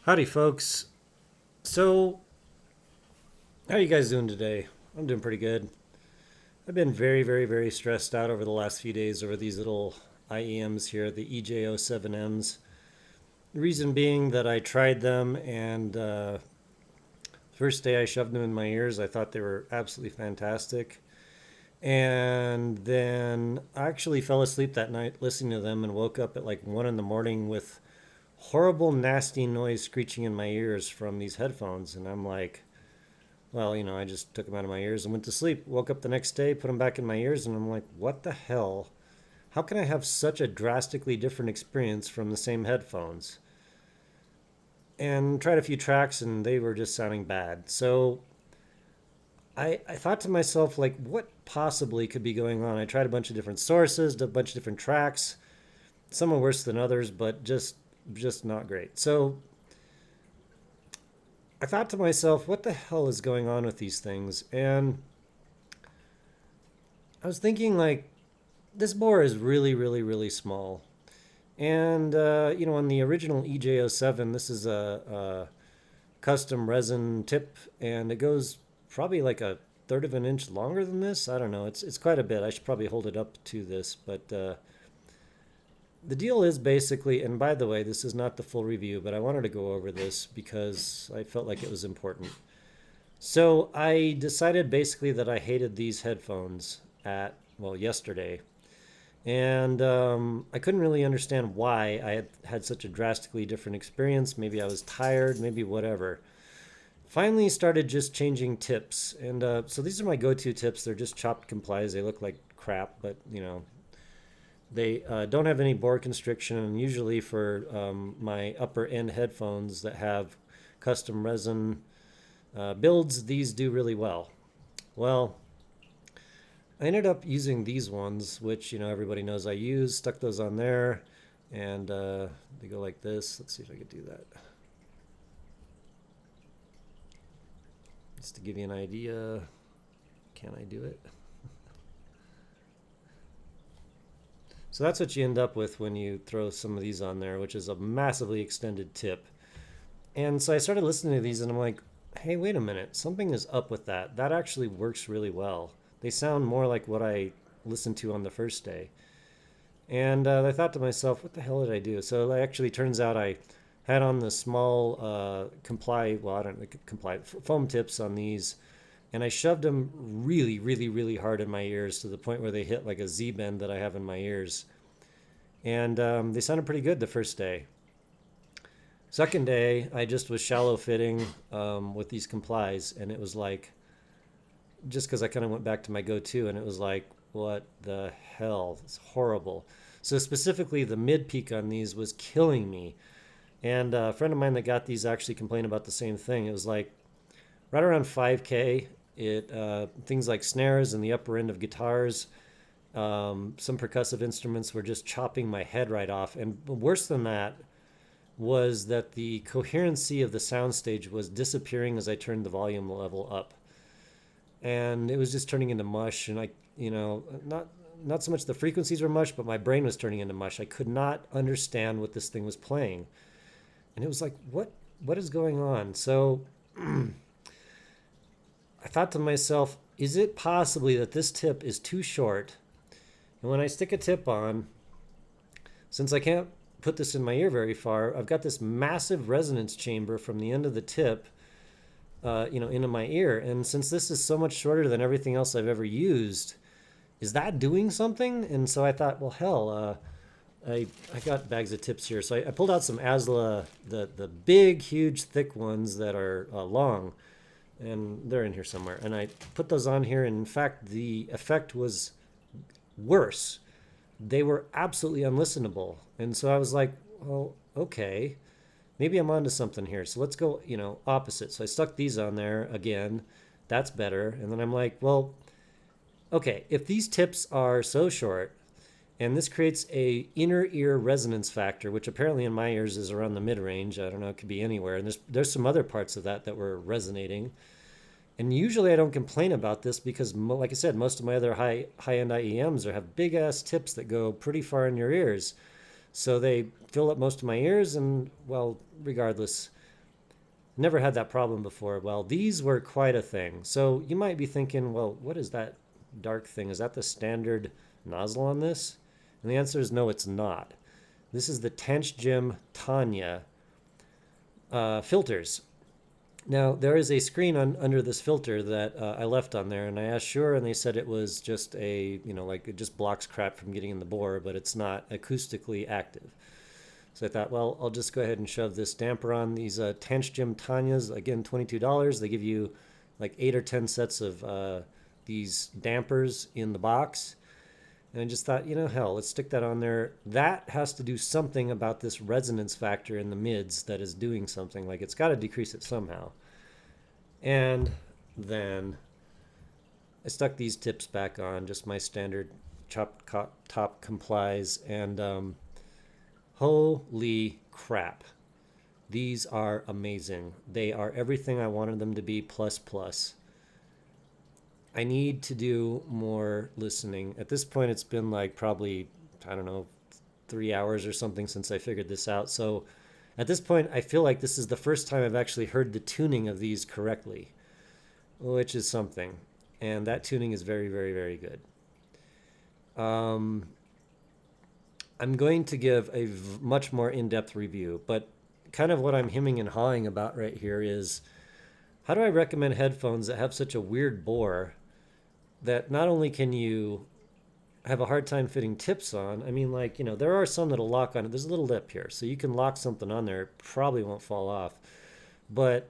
Howdy, folks. So, how are you guys doing today? I'm doing pretty good. I've been very stressed out over the last few days over these little IEMs here, the EJ07Ms. The reason being that I tried them, and first day I shoved them in my ears, I thought they were absolutely fantastic. And then I actually fell asleep that night listening to them and woke up at like 1 in the morning with horrible, nasty noise screeching in my ears from these headphones. And I'm like, well, I just took them out of my ears and went to sleep. Woke up the next day, put them back in my ears, and I'm like, what the hell? How can I have such a drastically different experience from the same headphones? And tried a few tracks, and they were just sounding bad. So I thought to myself, like, what possibly could be going on? I tried a bunch of different sources, a bunch of different tracks. Some are worse than others, but just not great. So I thought to myself, what the hell is going on with these things? And I was thinking, like, this bore is really small. And, on the original EJ07, this is a custom resin tip, and it goes probably like a third of an inch longer than this. I don't know. It's quite a bit. I should probably hold it up to this. But the deal is basically, and by the way, this is not the full review, but I wanted to go over this because I felt like it was important. So I decided basically that I hated these headphones yesterday. And I couldn't really understand why I had such a drastically different experience. Maybe I was tired, maybe whatever. Finally started just changing tips. And so these are my go-to tips. They're just chopped complies. They look like crap, but they don't have any bore constriction. And usually for my upper end headphones that have custom resin builds, these do really well. Well, I ended up using these ones, which everybody knows I use. Stuck those on there, and they go like this. Let's see if I could do that. Just to give you an idea, can I do it? So that's what you end up with when you throw some of these on there, which is a massively extended tip. And so I started listening to these, and I'm like, hey, wait a minute, something is up with that. That actually works really well. They sound more like what I listened to on the first day. And I thought to myself, what the hell did I do? So it actually turns out I had on the small I don't know, comply foam tips on these, and I shoved them really hard in my ears to the point where they hit like a Z bend that I have in my ears. And they sounded pretty good the first day. Second day, I just was shallow fitting with these complies, and it was like, just because I kind of went back to my go-to, and it was like, what the hell? It's horrible. So specifically, the mid peak on these was killing me. And a friend of mine that got these actually complained about the same thing. It was like right around 5K. Things like snares and the upper end of guitars, some percussive instruments were just chopping my head right off. And worse than that was that the coherency of the soundstage was disappearing as I turned the volume level up, and it was just turning into mush. And not so much the frequencies were mush, but my brain was turning into mush. I could not understand what this thing was playing, and it was like, what is going on? So I thought to myself, is it possibly that this tip is too short? And when I stick a tip on, since I can't put this in my ear very far, I've got this massive resonance chamber from the end of the tip into my ear. And since this is so much shorter than everything else I've ever used, is that doing something? And so I thought, well, hell, I got bags of tips here. So I pulled out some Asla, the big, huge, thick ones that are long, and they're in here somewhere. And I put those on here, and in fact, the effect was worse. They were absolutely unlistenable. And so I was like, well, okay, maybe I'm onto something here. So let's go, opposite. So I stuck these on there again. That's better. And then I'm like, well, okay, if these tips are so short, and this creates a inner ear resonance factor, which apparently in my ears is around the mid range. I don't know, it could be anywhere. And there's some other parts of that were resonating. And usually I don't complain about this because, like I said, most of my other high end IEMs have big ass tips that go pretty far in your ears. So they fill up most of my ears, and well, regardless, Never had that problem before. Well, these were quite a thing. So you might be thinking, well, what is that dark thing? Is that the standard nozzle on this? And the answer is no, it's not. This is the Tench Gym Tanya filters. Now, there is a screen under this filter that I left on there, and I asked Shuoer, and they said it was just like it just blocks crap from getting in the bore, but it's not acoustically active. So I thought, well, I'll just go ahead and shove this damper on. These Tench Gym Tanyas, again, $22. They give you like 8 or 10 sets of these dampers in the box. And I just thought, hell, let's stick that on there. That has to do something about this resonance factor in the mids that is doing something. Like, it's got to decrease it somehow. And then I stuck these tips back on, just my standard chop top complies. And holy crap. These are amazing. They are everything I wanted them to be, plus plus. I need to do more listening. At this point, it's been like probably, I don't know, 3 hours or something since I figured this out. So at this point, I feel like this is the first time I've actually heard the tuning of these correctly, which is something. And that tuning is very, very, very good. I'm going to give a much more in-depth review, but kind of what I'm hemming and hawing about right here is, how do I recommend headphones that have such a weird bore that not only can you have a hard time fitting tips on, I mean, like, there are some that'll lock on it. There's a little lip here, so you can lock something on there. It probably won't fall off. But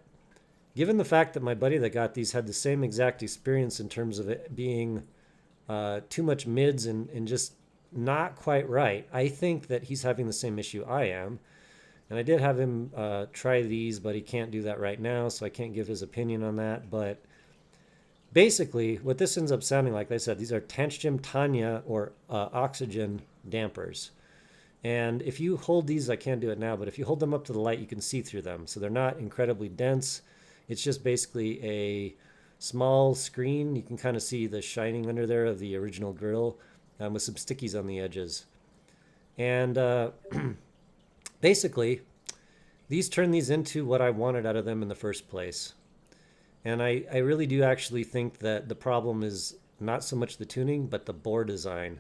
given the fact that my buddy that got these had the same exact experience in terms of it being too much mids and just not quite right, I think that he's having the same issue I am. And I did have him try these, but he can't do that right now, so I can't give his opinion on that. But basically, what this ends up sounding like I said, these are Tench Gym Tanya or oxygen dampers. And if you hold these, I can't do it now, but if you hold them up to the light, you can see through them. So they're not incredibly dense. It's just basically a small screen. You can kind of see the shining under there of the original grill with some stickies on the edges. And basically, these turn these into what I wanted out of them in the first place. And I really do actually think that the problem is not so much the tuning, but the bore design.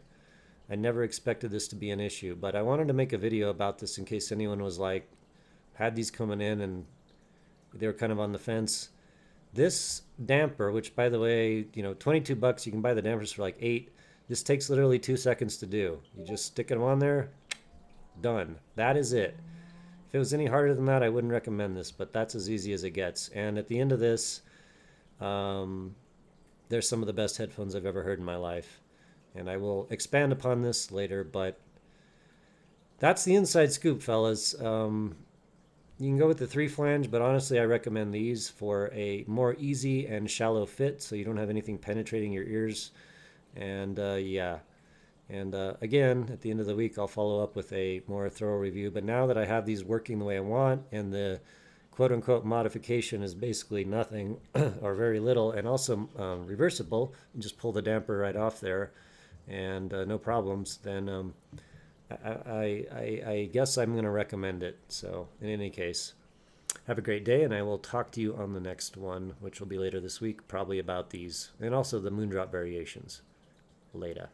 I never expected this to be an issue, but I wanted to make a video about this in case anyone was like, had these coming in and they were kind of on the fence. This damper, which by the way, $22, you can buy the dampers for like 8. This takes literally 2 seconds to do. You just stick them on there, done. That is it. If it was any harder than that, I wouldn't recommend this, but that's as easy as it gets. And at the end of this, they're some of the best headphones I've ever heard in my life. And I will expand upon this later, but that's the inside scoop, fellas. You can go with the 3 flange, but honestly, I recommend these for a more easy and shallow fit, so you don't have anything penetrating your ears. And yeah. And again, at the end of the week, I'll follow up with a more thorough review. But now that I have these working the way I want, and the quote-unquote modification is basically nothing or very little, and also reversible, you just pull the damper right off there, and no problems, then I guess I'm going to recommend it. So in any case, have a great day, and I will talk to you on the next one, which will be later this week, probably about these, and also the moondrop variations. Later.